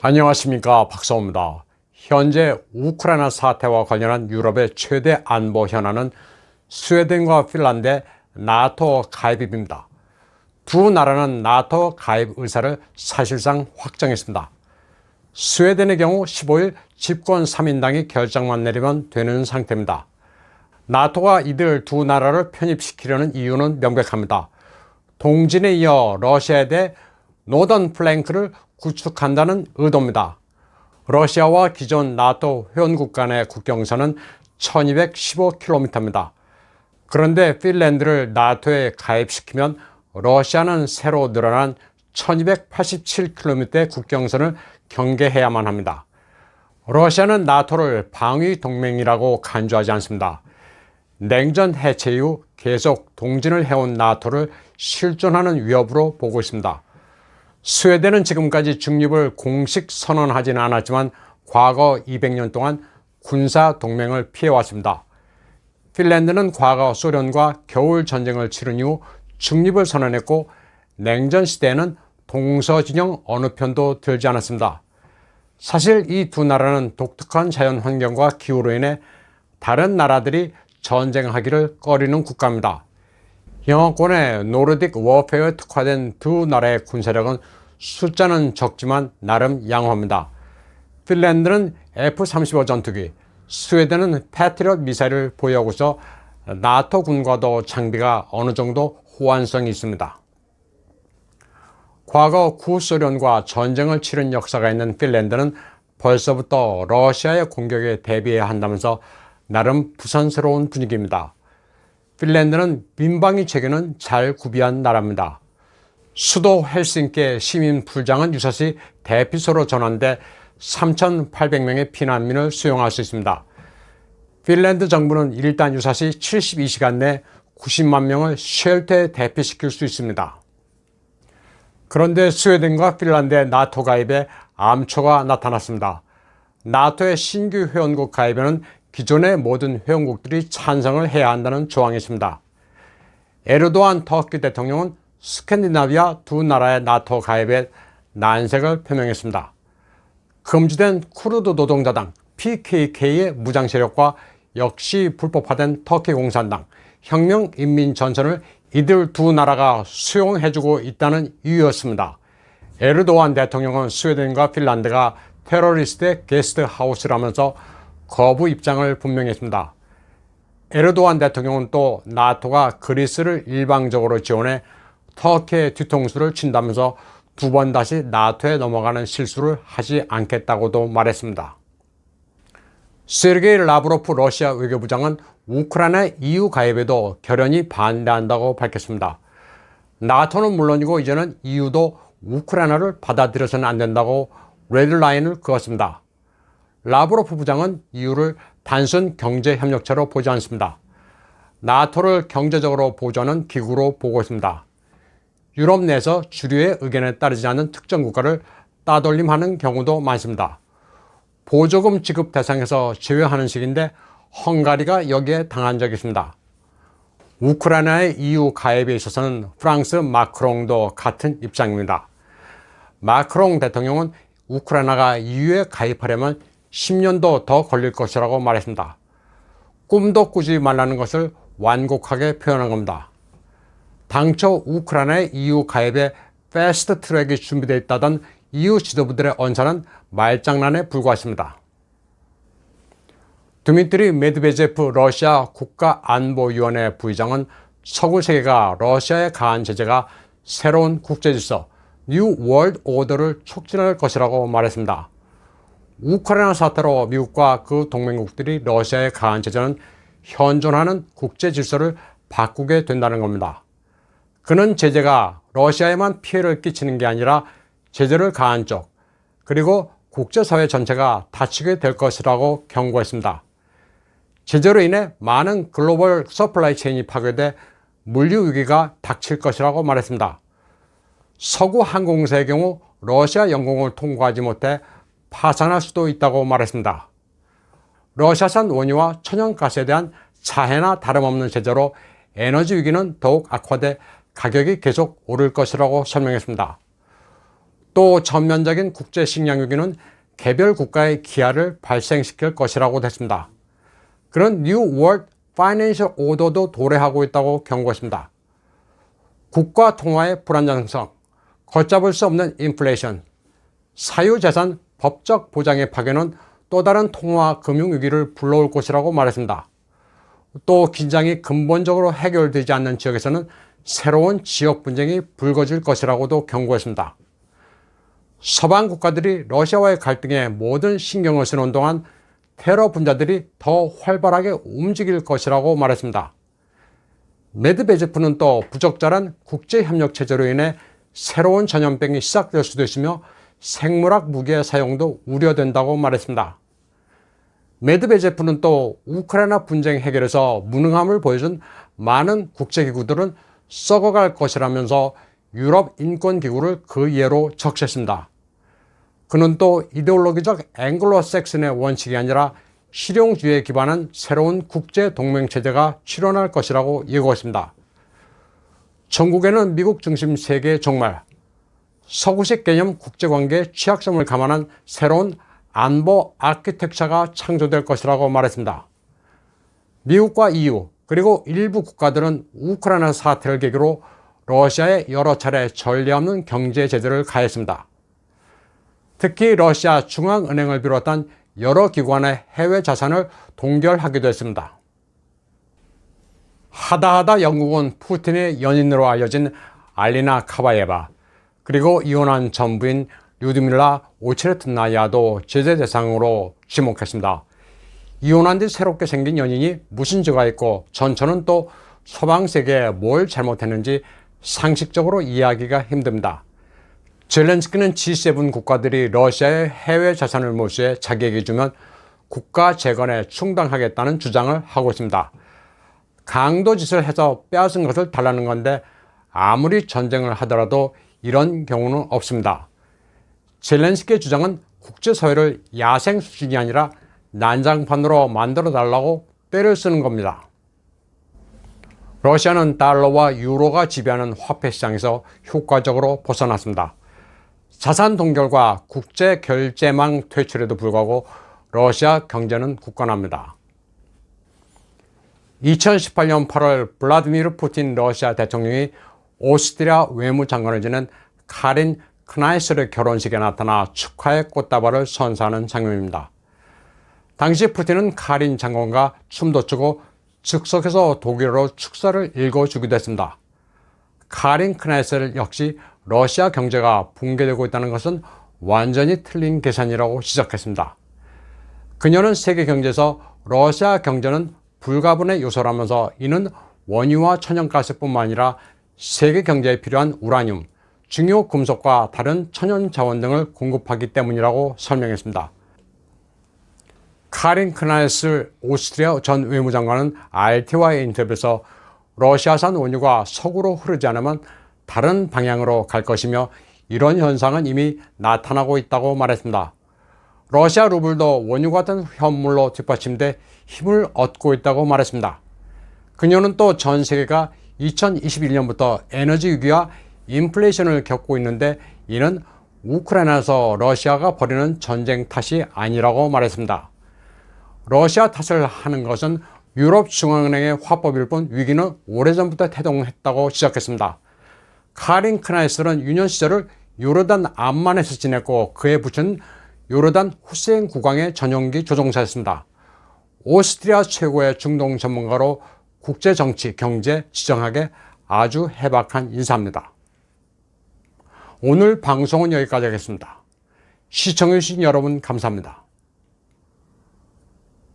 안녕하십니까, 박사호입니다. 현재 우크라이나 사태와 관련한 유럽의 최대 안보 현안은 스웨덴과 핀란드의 나토 가입입니다. 두 나라는 나토 가입 의사를 사실상 확정했습니다. 스웨덴의 경우 15일 집권 3인당이 결정만 내리면 되는 상태입니다. 나토가 이들 두 나라를 편입시키려는 이유는 명백합니다. 동진에 이어 러시아에 대해 노던 플랭크를 구축한다는 의도입니다. 러시아와 기존 나토 회원국 간의 국경선은 1215km입니다. 그런데 핀란드를 나토에 가입시키면 러시아는 새로 늘어난 1287km의 국경선을 경계해야만 합니다. 러시아는 나토를 방위 동맹이라고 간주하지 않습니다. 냉전 해체 이후 계속 동진을 해온 나토를 실존하는 위협으로 보고 있습니다. 스웨덴은 지금까지 중립을 공식 선언하지는 않았지만 과거 200년 동안 군사 동맹을 피해왔습니다. 핀란드는 과거 소련과 겨울 전쟁을 치른 이후 중립을 선언했고 냉전 시대에는 동서진영 어느 편도 들지 않았습니다. 사실 이 두 나라는 독특한 자연 환경과 기후로 인해 다른 나라들이 전쟁하기를 꺼리는 국가입니다. 영어권의 노르딕 워페어에 특화된 두 나라의 군사력은 숫자는 적지만 나름 양호합니다. 핀란드는 F-35 전투기, 스웨덴은 패트리엇 미사일을 보유하고 있어 나토 군과도 장비가 어느 정도 호환성이 있습니다. 과거 구소련과 전쟁을 치른 역사가 있는 핀란드는 벌써부터 러시아의 공격에 대비해야 한다면서 나름 부산스러운 분위기입니다. 핀란드는 민방위 체계는 잘 구비한 나라입니다. 수도 헬싱키의 시민 풀장은 유사시 대피소로 전환돼 3,800명의 피난민을 수용할 수 있습니다. 핀란드 정부는 일단 유사시 72시간 내 90만 명을 쉘터에 대피시킬 수 있습니다. 그런데 스웨덴과 핀란드의 나토 가입에 암초가 나타났습니다. 나토의 신규 회원국 가입에는 기존의 모든 회원국들이 찬성을 해야 한다는 조항이 있습니다. 에르도안 터키 대통령은 스칸디나비아 두 나라의 나토 가입에 난색을 표명했습니다. 금지된 쿠르드 노동자당 PKK의 무장 세력과 역시 불법화된 터키 공산당 혁명인민전선을 이들 두 나라가 수용해주고 있다는 이유였습니다. 에르도안 대통령은 스웨덴과 핀란드가 테러리스트의 게스트하우스라면서 거부 입장을 분명히 했습니다. 에르도안 대통령은 또 나토가 그리스를 일방적으로 지원해 터키의 뒤통수를 친다면서 두 번 다시 나토에 넘어가는 실수를 하지 않겠다고도 말했습니다. 세르게이 라브로프 러시아 외교부장은 우크라이나 EU 가입에도 결연히 반대한다고 밝혔습니다. 나토는 물론이고 이제는 EU도 우크라이나를 받아들여서는 안 된다고 레드라인을 그었습니다. 라브로프 부장은 EU를 단순 경제협력체로 보지 않습니다. 나토를 경제적으로 보조하는 기구로 보고 있습니다. 유럽 내에서 주류의 의견에 따르지 않는 특정 국가를 따돌림하는 경우도 많습니다. 보조금 지급 대상에서 제외하는 식인데 헝가리가 여기에 당한 적이 있습니다. 우크라이나의 EU 가입에 있어서는 프랑스 마크롱도 같은 입장입니다. 마크롱 대통령은 우크라이나가 EU에 가입하려면 10년도 더 걸릴 것이라고 말했습니다. 꿈도 꾸지 말라는 것을 완곡하게 표현한 겁니다. 당초 우크라이나의 EU 가입에 패스트 트랙이 준비되어 있다던 EU 지도부들의 언사는 말장난에 불과했습니다. 드미트리 메드베제프 러시아 국가안보위원회 부의장은 서구 세계가 러시아에 가한 제재가 새로운 국제질서, 뉴 월드 오더를 촉진할 것이라고 말했습니다. 우크라이나 사태로 미국과 그 동맹국들이 러시아에 가한 제재는 현존하는 국제질서를 바꾸게 된다는 겁니다. 그는 제재가 러시아에만 피해를 끼치는 게 아니라 제재를 가한 쪽, 그리고 국제사회 전체가 다치게 될 것이라고 경고했습니다. 제재로 인해 많은 글로벌 서플라이 체인이 파괴돼 물류 위기가 닥칠 것이라고 말했습니다. 서구 항공사의 경우 러시아 영공을 통과하지 못해 파산할 수도 있다고 말했습니다. 러시아산 원유와 천연가스에 대한 자해나 다름없는 제재로 에너지 위기는 더욱 악화돼 가격이 계속 오를 것이라고 설명했습니다. 또 전면적인 국제 식량 위기는 개별 국가의 기아를 발생시킬 것이라고 했습니다. 그런 New World Financial Order도 도래하고 있다고 경고했습니다. 국가 통화의 불안정성, 걷잡을 수 없는 인플레이션, 사유재산 법적 보장의 파괴는 또 다른 통화 금융 위기를 불러올 것이라고 말했습니다. 또 긴장이 근본적으로 해결되지 않는 지역에서는 새로운 지역 분쟁이 불거질 것이라고도 경고했습니다. 서방 국가들이 러시아와의 갈등에 모든 신경을 쓰는 동안 테러 분자들이 더 활발하게 움직일 것이라고 말했습니다. 메드베제프는 또 부적절한 국제협력 체제로 인해 새로운 전염병이 시작될 수도 있으며 생물학 무기의 사용도 우려된다고 말했습니다. 메드베제프는 또 우크라이나 분쟁 해결에서 무능함을 보여준 많은 국제기구들은 썩어갈 것이라면서 유럽 인권기구를 그 예로 적시했습니다. 그는 또 이데올로기적 앵글로색슨의 원칙이 아니라 실용주의에 기반한 새로운 국제동맹체제가 출현할 것이라고 예고했습니다. 전국에는 미국 중심 세계의 종말, 서구식 개념 국제관계의 취약점을 감안한 새로운 안보 아키텍처가 창조될 것이라고 말했습니다. 미국과 EU 그리고 일부 국가들은 우크라이나 사태를 계기로 러시아에 여러 차례 전례 없는 경제 제재를 가했습니다. 특히 러시아 중앙은행을 비롯한 여러 기관의 해외 자산을 동결하기도 했습니다. 하다하다 영국은 푸틴의 연인으로 알려진 알리나 카바예바 그리고 이혼한 전부인 류드밀라 오체르트나야도 제재 대상으로 지목했습니다. 이혼한 뒤 새롭게 생긴 연인이 무슨 죄가 있고 전처는 또 서방 세계에 뭘 잘못했는지 상식적으로 이해하기가 힘듭니다. 젤렌스키는 G7 국가들이 러시아의 해외 자산을 몰수해 자기에게 주면 국가 재건에 충당하겠다는 주장을 하고 있습니다. 강도짓을 해서 빼앗은 것을 달라는 건데 아무리 전쟁을 하더라도 이런 경우는 없습니다. 젤렌스키의 주장은 국제사회를 야생 수준이 아니라 난장판으로 만들어달라고 떼를 쓰는 겁니다. 러시아는 달러와 유로가 지배하는 화폐 시장에서 효과적으로 벗어났습니다. 자산 동결과 국제 결제망 퇴출에도 불구하고 러시아 경제는 굳건합니다. 2018년 8월 블라디미르 푸틴 러시아 대통령이 오스트리아 외무장관을 지낸 카린 크나이스르 결혼식에 나타나 축하의 꽃다발을 선사하는 장면입니다. 당시 푸틴은 카린 장관과 춤도 추고 즉석에서 독일어로 축사를 읽어주기도 했습니다. 카린 크나이스르 역시 러시아 경제가 붕괴되고 있다는 것은 완전히 틀린 계산이라고 지적했습니다. 그녀는 세계 경제에서 러시아 경제는 불가분의 요소라면서 이는 원유와 천연가스뿐만 아니라 세계 경제에 필요한 우라늄, 중요 금속과 다른 천연 자원 등을 공급하기 때문이라고 설명했습니다. 카린 크나이스 오스트리아 전 외무장관은 RT와의 인터뷰에서 러시아산 원유가 석으로 흐르지 않으면 다른 방향으로 갈 것이며 이런 현상은 이미 나타나고 있다고 말했습니다. 러시아 루블도 원유 같은 현물로 뒷받침돼 힘을 얻고 있다고 말했습니다. 그녀는 또 전 세계가 2021년부터 에너지 위기와 인플레이션을 겪고 있는데 이는 우크라이나에서 러시아가 벌이는 전쟁 탓이 아니라고 말했습니다. 러시아 탓을 하는 것은 유럽 중앙은행의 화법일 뿐 위기는 오래전부터 태동했다고 지적했습니다. 카린 크나이스는 유년 시절을 요르단 암만에서 지냈고 그의 부친은 요르단 후세인 국왕의 전용기 조종사였습니다. 오스트리아 최고의 중동 전문가로 국제 정치, 경제, 지정학에 아주 해박한 인사입니다. 오늘 방송은 여기까지 하겠습니다. 시청해주신 여러분 감사합니다.